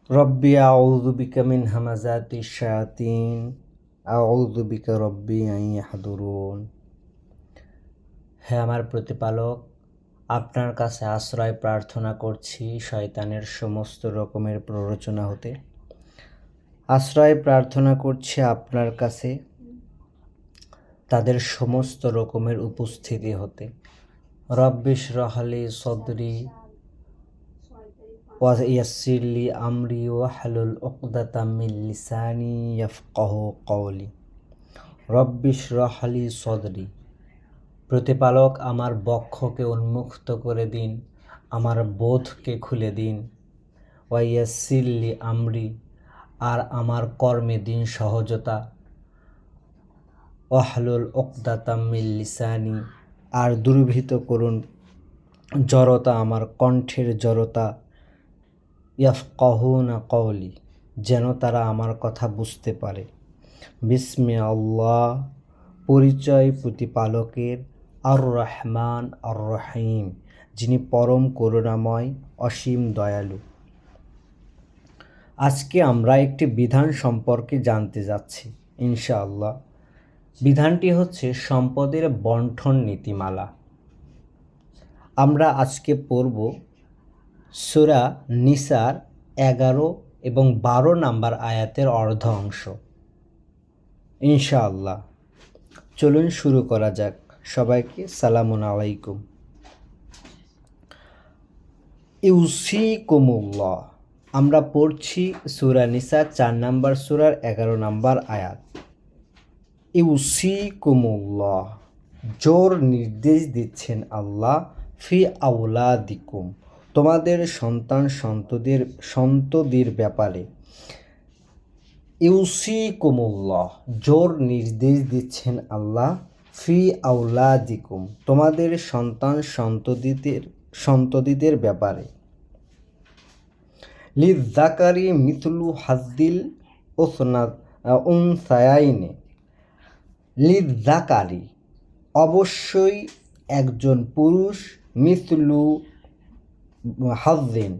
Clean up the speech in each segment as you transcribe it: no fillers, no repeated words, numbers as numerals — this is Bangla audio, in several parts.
রব্বি আউযু বিকা মিন হামাযাতিশ শায়াতিন আউযু বিকা রব্বি আন ইয়াহদুরুন। হে আমার প্রতিপালক, আপনার কাছে আশ্রয় প্রার্থনা করছি শয়তানের সমস্ত রকমের প্ররোচনা হতে। আশ্রয় প্রার্থনা করছি আপনার কাছে তাদের সমস্ত রকমের উপস্থিতি হতে। রব্বি ইশরাহ লি সদরি ওয়া ইয়াসসির লি আমরি ওয়াহলুল উকদাতাম মিন লিসানি ইয়াফকাহু কওলি। রব্বি ইশরাহ লি সদরি, প্রতিপালক আমার বক্ষকে উন্মুক্ত করে দিন, আমার বোধকে খুলে দিন। ওয়া ইয়াসসির লি আমরি, আর আমার কর্মে দিন সহজতা। ওয়াহলুল উকদাতাম মিন লিসানি, আর দূরীভূত করুন জড়তা, আমার কণ্ঠের জড়তা। ইয়াফকাহুনা কওলি, যেন তারা আমার কথা বুঝতে পারে। বিসমি আল্লাহ, পরিচয় প্রতিপালকের, আর রহমান আর রহিম, যিনি পরম করুণাময় অসীম দয়ালু। আজকে আমরা একটি বিধান সম্পর্কে জানতে যাচ্ছি ইনশাআল্লাহ। বিধানটি হচ্ছে সম্পদের বন্টন নীতিমালা। আমরা আজকে পড়ব সূরা নিসার 11 এবং 12 নাম্বার আয়াতের অর্ধ অংশ ইনশাআল্লাহ। চলুন শুরু করা যাক। সবাইকে সালামুন আলাইকুম। ইউসিকুমুল্লাহ, আমরা পড়ছি সূরা নিসা 4 নাম্বার সূরার 11 নাম্বার আয়াত। ইউসিকুমুল্লাহ, জোর নির্দেশ দিচ্ছেন আল্লাহ, ফি আওলাদিকুম, তোমাদের সন্তান সন্ততির ব্যাপারে। ইউসিকুমুল্লাহ, জোর নির্দেশ দিচ্ছেন আল্লাহ, ফি আওলাদিকুম, তোমাদের সন্তান সন্ততিদের ব্যাপারে। লিযযাকারি মিথলু হাজ্জিল উনসায়াইনি, লিযযাকারি, অবশ্যই একজন পুরুষ, মিথলু হাজ্জিন,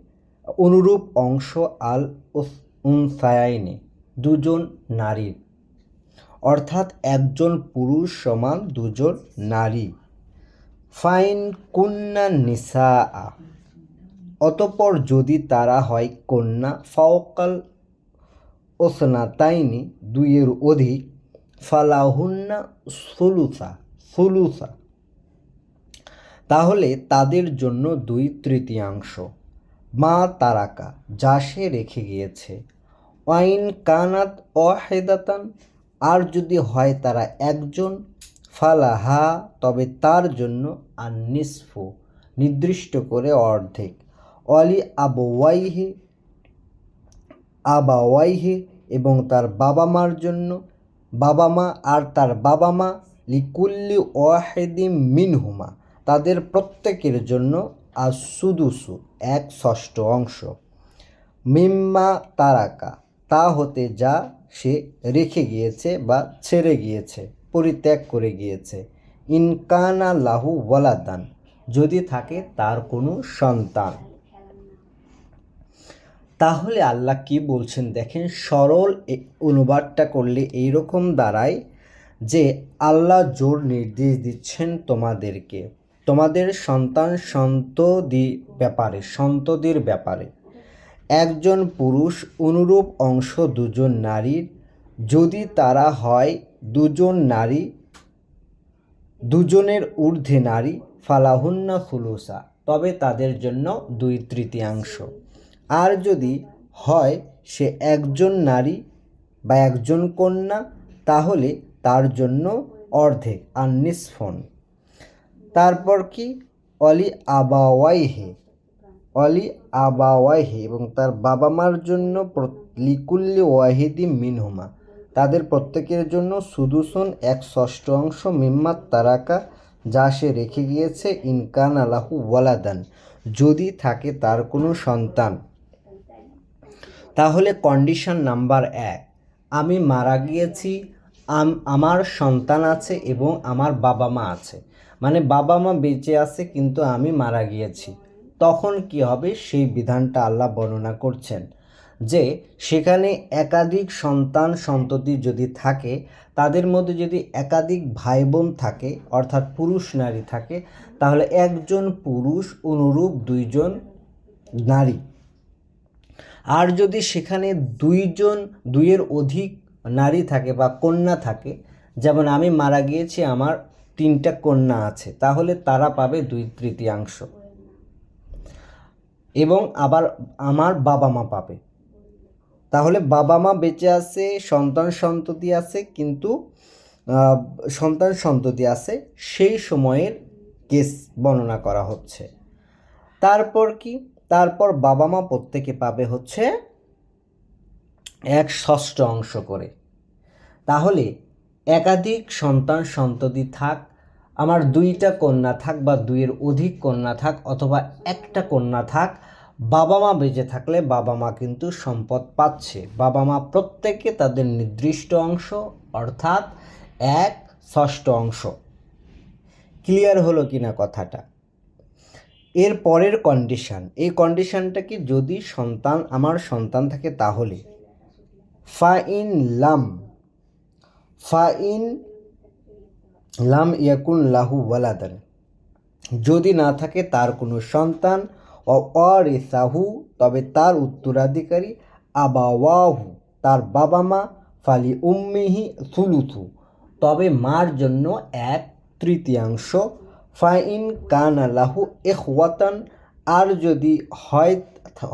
অনুরূপ অংশ, আল উনসায়াইনি, দুজন নারীর, অর্থাৎ একজন পুরুষ সমান দুজন নারী। ফাইন কুন্না নিসা, অতঃপর যদি তারা হয় কন্যা, ফাওকাল ওসনাতাইনি, দুইয়ের অধিক, ফালাহুন্না সুলুসা, তাহলে তাদের জন্য 2/3, মা তারাকা, যা সে রেখে গিয়েছে। ওয়াইন কানাত ওয়াহিদাতান, আর যদি হয় তারা একজন, ফালাহা, তবে তার জন্য আন-নিসফু, নির্দিষ্ট করে অর্ধেক। অলি আবাওয়াইহি, এবং তার বাবা মার জন্য, বাবা মা আর তার বাবা মা, লিকুল্লি ওয়াহিদিম মিনহুমা, তাদের প্রত্যেকের জন্য, আসুদুসু, 1/6 অংশ, মিম্মা তারাকা, তা হতে যা সে রেখে গিয়েছে বা ছেড়ে গিয়েছে, পরিত্যাগ করে গিয়েছে। ইনকানা লাহু ওয়ালাদান, যদি থাকে তার কোনো সন্তান। তাহলে আল্লাহ কি বলছেন দেখেন, সরল অনুবাদটা করলে এইরকম দাঁড়ায় যে আল্লাহ জোর নির্দেশ দিচ্ছেন তোমাদেরকে, তোমাদের সন্ততির ব্যাপারে। একজন পুরুষ, অনুরূপ অংশ দুজন নারীর, যদি তারা হয় দুজন নারী, দুজনের ঊর্ধ্বে নারী, ফালাহুন্না সুলুসা, তবে তাদের জন্য 2/3। আর যদি হয় সে একজন নারী বা একজন কন্যা, তাহলে তার জন্য অর্ধেক, আর নিসফন। তারপর কি, অলি আবাওয়াইহি, এবং তার বাবা মার জন্য, লিকুল্লি ওয়াহিদি মিনহুমা, তাদের প্রত্যেকের জন্য, সুদুসুন, 1/6 অংশ, মিম্মাত তারাকা, যা সে রেখে গিয়েছে, ইনকান আলাহু ওয়ালাদান, যদি থাকে তার কোনো সন্তান। তাহলে কন্ডিশন নাম্বার 1, আমি মারা গিয়েছি, আমার সন্তান আছে এবং আমার বাবা মা আছে, মানে বাবা মা বেঁচে আছে কিন্তু আমি মারা গিয়েছি, তখন কি হবে সেই বিধানটা আল্লাহ বর্ণনা করছেন। যে সেখানে একাধিক সন্তান সন্ততি যদি থাকে, তাদের মধ্যে যদি একাধিক ভাই বোন থাকে অর্থাৎ পুরুষ নারী থাকে, তাহলে একজন পুরুষ অনুরূপ দুইজন নারী। আর যদি সেখানে দুইয়ের অধিক নারী থাকে বা কন্যা থাকে, যেমন আমি মারা গিয়েছি, আমার 3টা কন্যা আছে, তাহলে তারা পাবে 2/3 এবং আবার আমার বাবা মা পাবে। তাহলে বাবা মা বেঁচে আছে, সন্তান সন্ততি আছে, কিন্তু সন্তান সন্ততি আছে, সেই সময়ের কেস বর্ণনা করা হচ্ছে। তারপর কি? তারপর বাবা মা প্রত্যেকে পাবে হচ্ছে 1/6 করে। তাহলে একাধিক সন্তান সন্ততি থাক, আমার 2টা কন্যা থাক বা 2-এর অধিক কন্যা থাক অথবা একটা কন্যা থাক, বাবা মা বেঁচে থাকলে বাবা মা কিন্তু সম্পদ পাচ্ছে। বাবা মা প্রত্যেকে তাদের নির্দিষ্ট অংশ অর্থাৎ 1/6। ক্লিয়ার হলো কিনা কথাটা? এর পরের কন্ডিশন, এই কন্ডিশনটা কি? যদি আমার সন্তান থাকে তাহলে ফাইন লাম ইয়াকুন লাহু ওয়ালাদান, যদি না থাকে তার কোনো সন্তান, ওয়ারিসাহু, তবে তার উত্তরাধিকারী, আবাওয়াহু, তার বাবা মা, ফালি উম্মিহি সুলুসু, তবে মার জন্য 1/3, ফাইন কানা লাহু ইখওয়াতান, আর যদি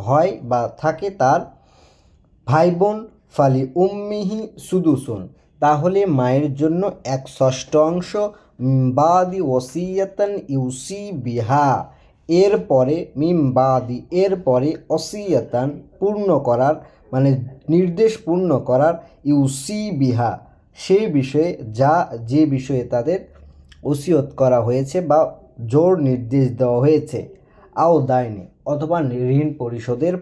হয় বা থাকে তার ভাই বোন, ফালি উম্মিহি সুদুসুন, তাহলে মায়ের জন্য 1/6, বাদি ওসিয়াতান ইউসি বিহা, এরপরে ওসিয়াতান পূর্ণ করার, মানে নির্দেশ পূর্ণ করার, ইউসি বিহা সেই বিষয়ে যে বিষয়ে তাদের ওসিয়ত করা হয়েছে বা জোর নির্দেশ দেওয়া হয়েছে, আও দায়নি, অথবা ঋণ পরিশোধের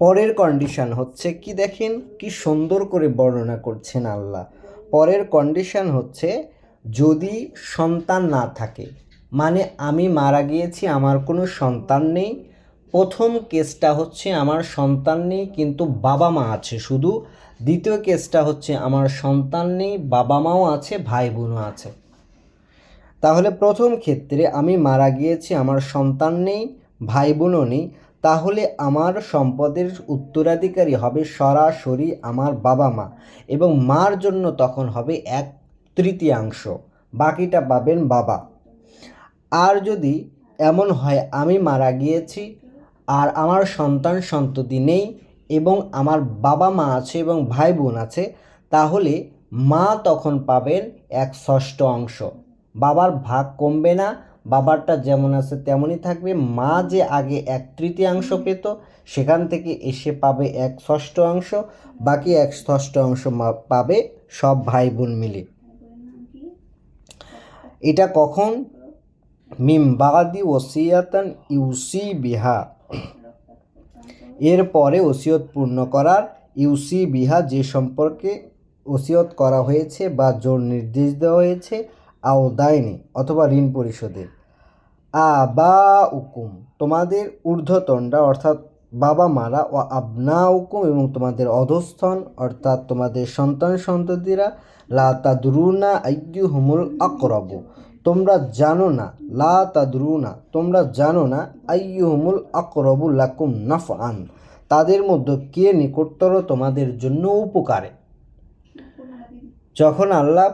পরের কন্ডিশন হচ্ছে কি? দেখেন কি সুন্দর করে বর্ণনা করছেন আল্লাহ। পরের কন্ডিশন হচ্ছে যদি সন্তান না থাকে, মানে আমি মারা গিয়েছি, আমার কোনো সন্তান নেই। প্রথম কেসটা হচ্ছে আমার সন্তান নেই কিন্তু বাবা মা আছে শুধু। দ্বিতীয় কেসটা হচ্ছে আমার সন্তান নেই, বাবা মাও আছে, ভাই বোনও আছে। তাহলে প্রথম ক্ষেত্রে আমি মারা গিয়েছি, আমার সন্তান নেই, ভাই বোনও নেই, তাহলে আমার সম্পদের উত্তরাধিকারী হবে সরাসরি আমার বাবা মা, এবং মার জন্য তখন হবে 1/3, বাকিটা পাবেন বাবা। আর যদি এমন হয় আমি মারা গিয়েছি আর আমার সন্তান সন্ততি নেই এবং আমার বাবা মা আছে এবং ভাই বোন আছে, তাহলে মা তখন পাবেন 1/6। বাবার ভাগ কমবে না, বাবারটা যেমন আছে তেমনই থাকবে। মা যে আগে 1/3 পেত, সেখান থেকে এসে পাবে 1/6, বাকি 1/6 পাবে সব ভাই বোন মিলে। এটা কখন? মিম বাদি ওসিয়াতান ইউসি বিহা, এরপরে ওসিয়ত পূর্ণ করার, ইউসি বিহা যে সম্পর্কে ওসিয়ত করা হয়েছে বা জোর নির্দেশ দেওয়া হয়েছে, আও দায়নি, অথবা ঋণ পরিশোধের। আবাউকুম, তোমাদের ঊর্ধ্বতনরা অর্থাৎ বাবা মারা, ও আবনাউকুম, এবং তোমাদের অধস্তন অর্থাৎ তোমাদের সন্তান সন্ততিরা, লা তাদরুনা আইয়ুহুমুল আকরাবু, তোমরা জানো না আইয়ুহুমুল আকরাবু লাকুম নাফআন, তাদের মধ্যে কে নিকটতর তোমাদের জন্য উপকারে। যখন আল্লাহ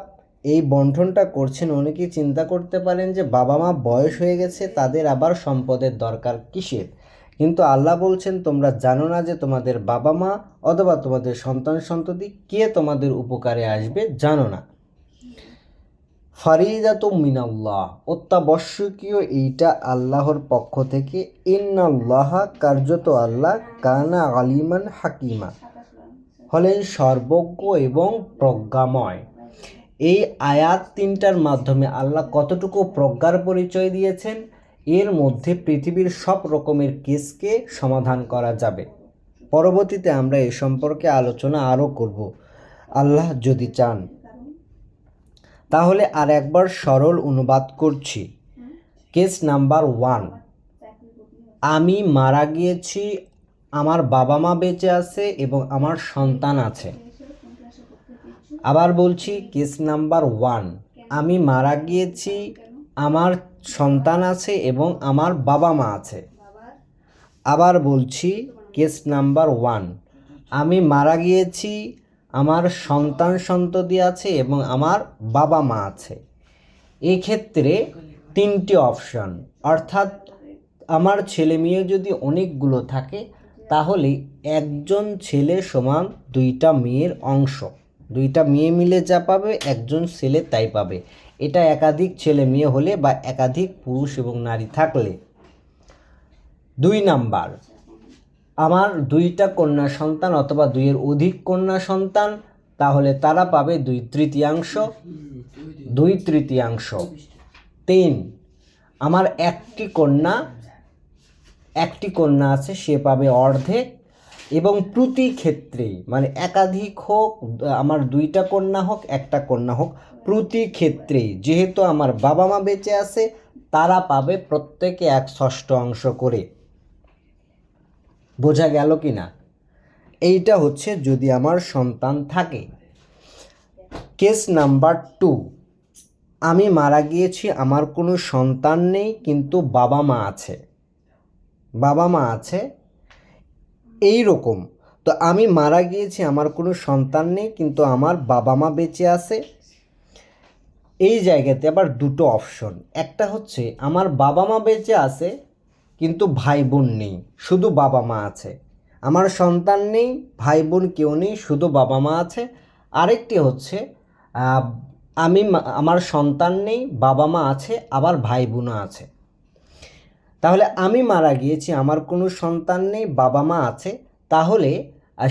এই বন্টনটা করছেন, অনেকেই চিন্তা করতে পারেন যে বাবা মা বয়স হয়ে গেছে, তাদের আবার সম্পদের দরকার কিসের? কিন্তু আল্লাহ বলছেন তোমরা জানো না যে তোমাদের বাবা মা অথবা তোমাদের সন্তান সন্ততি কে তোমাদের উপকারে আসবে, জানো না। ফারিদাতুম মিনাল্লাহ, অত্যাবশ্যকীয় এইটা আল্লাহর পক্ষ থেকে। ইন্নাল্লাহা, কার্যত আল্লাহ, কানা আলিমান হাকিমা, হলেন সর্বজ্ঞ এবং প্রজ্ঞাময়। এই আয়াত 3টার মাধ্যমে আল্লাহ কতটুকু প্রজ্ঞার পরিচয় দিয়েছেন, এর মধ্যে পৃথিবীর সব রকমের কেসকে সমাধান করা যাবে। পরবর্তীতে আমরা এ সম্পর্কে আলোচনা আরও করব আল্লাহ যদি চান। তাহলে আর একবার সরল অনুবাদ করছি। কেস নাম্বার 1, আমি মারা গিয়েছি, আমার বাবা মা বেঁচে আছে এবং আমার সন্তান আছে। আবার বলছি, কেস নাম্বার 1, আমি মারা গিয়েছি, আমার সন্তান আছে এবং আমার বাবা মা আছে। আবার বলছি, কেস নাম্বার 1, আমি মারা গিয়েছি, আমার সন্তান সন্ততি আছে এবং আমার বাবা মা আছে। এক্ষেত্রে 3টি অপশন, অর্থাৎ আমার ছেলে মেয়ে যদি অনেকগুলো থাকে তাহলে একজন ছেলে সমান 2টা মেয়ের অংশ, 2টা মেয়ে মিলে যা পাবে একজন ছেলে তাই পাবে। এটা একাধিক ছেলে মেয়ে হলে বা একাধিক পুরুষ এবং নারী থাকলে। 2 নাম্বার, আমার 2টা কন্যা সন্তান অথবা 2-এর অধিক কন্যা সন্তান, তাহলে তারা পাবে 2/3, 2/3। 3, আমার একটি কন্যা আছে, সে পাবে অর্ধেক। এবং প্রতি ক্ষেত্রেই, মানে একাধিক হোক, আমার 2টা কন্যা হোক, একটা কন্যা হোক, প্রতি ক্ষেত্রেই যেহেতু আমার বাবা মা বেঁচে আছে তারা পাবে প্রত্যেকে 1/6 অংশ করে। বোঝা গেল কি না? এইটা হচ্ছে যদি আমার সন্তান থাকে। কেস নাম্বার 2, আমি মারা গিয়েছি, আমার কোনো সন্তান নেই কিন্তু বাবা মা আছে। এই রকম, তো আমি মারা গিয়েছি, আমার কোনো সন্তান নেই কিন্তু আমার বাবা মা বেঁচে আছে। এই জায়গাতে আবার 2টো অপশন, একটা হচ্ছে আমার বাবা মা বেঁচে আছে কিন্তু ভাই বোন নেই, শুধু বাবা মা আছে। আমার সন্তান নেই, ভাই বোন কেউ নেই, শুধু বাবা মা আছে। আরেকটি হচ্ছে আমার সন্তান নেই, বাবা মা আছে, আবার ভাই বোনও আছে। তাহলে আমি মারা গিয়েছি, আমার কোনো সন্তান নেই, বাবা মা আছে, তাহলে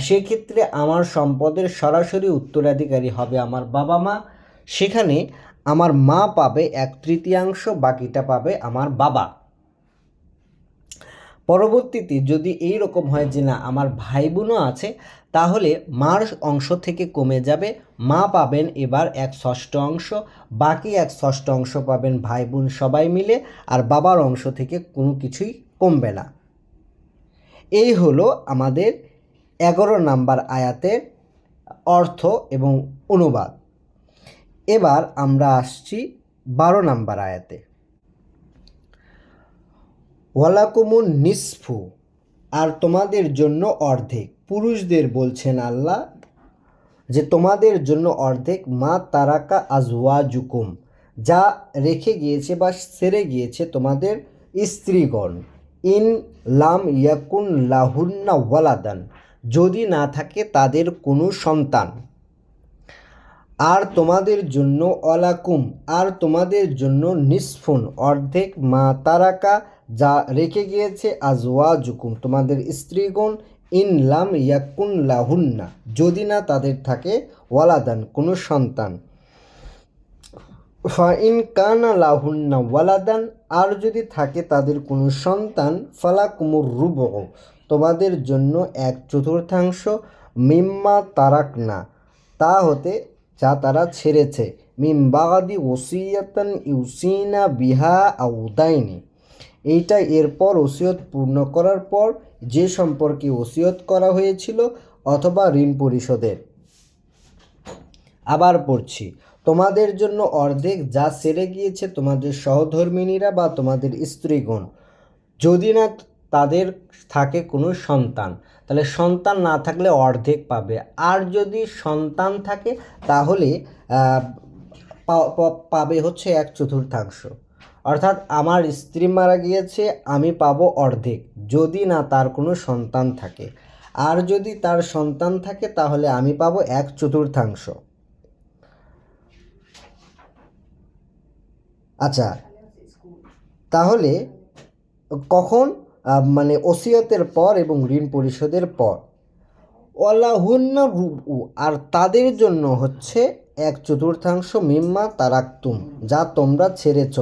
সেক্ষেত্রে আমার সম্পদের সরাসরি উত্তরাধিকারী হবে আমার বাবা মা। সেখানে আমার মা পাবে 1/3, বাকিটা পাবে আমার বাবা। পরবর্তীতে যদি এই রকম হয় যে না আমার ভাই বোনও আছে, তাহলে মার অংশ থেকে কমে যাবে, মা পাবেন এবার 1/6 অংশ, বাকি 1/6 অংশ পাবেন ভাই বোন সবাই মিলে, আর বাবার অংশ থেকে কোনো কিছুই কমবে না। এই হলো আমাদের 11 নাম্বার আয়াতের অর্থ এবং অনুবাদ। এবার আমরা আসছি 12 নাম্বার আয়াতে। ওয়ালাকুমুন নিসফু, আর তোমাদের জন্য অর্ধেক। পুরুষদের বলছেন আল্লাহ যে তোমাদের জন্য অর্ধেক, মা তারাকা আজওয়াজুকুম, যা রেখে গিয়েছে বা সেরে গিয়েছে তোমাদের স্ত্রীগণ, ইন লাম ইয়াকুন লাহুন্না ওয়ালাদান, যদি না থাকে তাদের কোনো সন্তান। আর তোমাদের জন্য অলাকুম, আর তোমাদের জন্য নিসফুন, অর্ধেক, মা তারাকা, যা রেখে গিয়েছে আজওয়াজুকুম, তোমাদের স্ত্রীগণ, ইন লাম ইয়াকুন লাহুন্না, যদি না তাদের থাকে ওয়ালাদান, কোনো সন্তান। ফা ইন কানা লাহুন্না ওয়ালাদান, আর যদি থাকে তাদের কোনো সন্তান, ফালাকুমুর রুবু, তোমাদের জন্য 1/4, মিম্মা তারাকনা, তা হতে যা তারা ছেড়েছে, মিন বাদি ওসিয়াতান ইউসিনা বিহা আউদাইনি, এইটা এরপর ওসিয়ত পূর্ণ করার পর যে সম্পর্কে ওসিয়ত করা হয়েছিল অথবা ঋণ পরিশোধের। আবার পড়ছি, তোমাদের জন্য অর্ধেক, যা সেরে গিয়েছে তোমাদের সহধর্মিণীরা বা তোমাদের স্ত্রীগণ, যদি না তাদের থাকে কোনো সন্তান। তাহলে সন্তান না থাকলে অর্ধেক পাবে, আর যদি সন্তান থাকে তাহলে পাবে হচ্ছে 1/4। অর্থাৎ আমার স্ত্রী মারা গিয়েছে, আমি পাবো অর্ধেক যদি না তার কোনো সন্তান থাকে, আর যদি তার সন্তান থাকে তাহলে আমি পাবো 1/4। আচ্ছা, তাহলে কখন? মানে ওসিয়তের পর এবং ঋণ পরিশোধের পর। ওয়ালাহুন্না রুবু, আর তাদের জন্য হচ্ছে 1/4 মিম্মা তারাকতুম, যা তোমরা ছেড়েছ,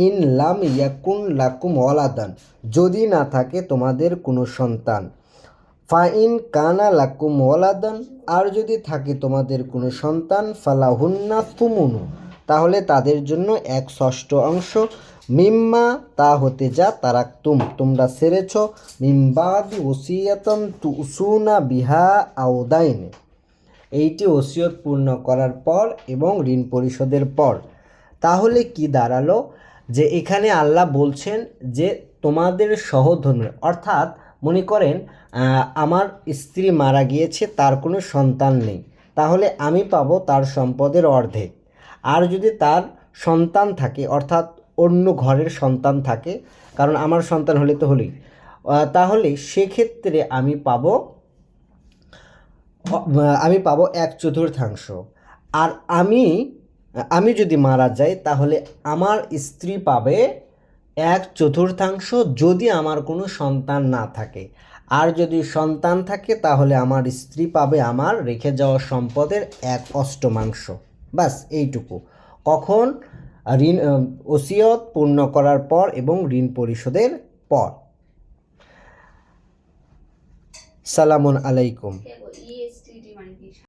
ইন লাম ইয়াকুন লাকুম ওয়ালাদান, যদি না থাকে তোমাদের কোনো সন্তান। ফা ইন কানা লাকুম ওয়ালাদান, আর যদি থাকে তোমাদের কোনো সন্তান, ফালাহুন্না তুমুনু, তাহলে তাদের জন্য 1/6 অংশ, মিম্মা তা হতে যা তারাকতুম তোমরা ছেড়েছ, মিম্বাদি ওসিয়াতন তুসুনা বিহা আওদাইনে এইটি ওসিয়ত পূর্ণ করার পর এবং ঋণ পরিশোধের পর। তাহলে কি দাঁড়ালো যে এখানে আল্লাহ বলছেন যে তোমাদের সহধর্মীয়, অর্থাৎ মনে করেন আমার স্ত্রী মারা গিয়েছে, তার কোনো সন্তান নেই, তাহলে আমি পাবো তার সম্পদের অর্ধেক। আর যদি তার সন্তান থাকে, অর্থাৎ অন্য ঘরের সন্তান থাকে, কারণ আমার সন্তান হলে তো হলেই, তাহলে সেক্ষেত্রে আমি পাবো 1/4। আর আমি যদি মারা যাই তাহলে আমার স্ত্রী পাবে 1/4 যদি আমার কোনো সন্তান না থাকে। আর যদি সন্তান থাকে তাহলে আমার স্ত্রী পাবে আমার রেখে যাওয়া সম্পদের 1/8। বাস এইটুকু। কখন? ঋণ ওসিয়ত পূর্ণ করার পর এবং ঋণ পরিশোধের পর। সালামুন আলাইকুম।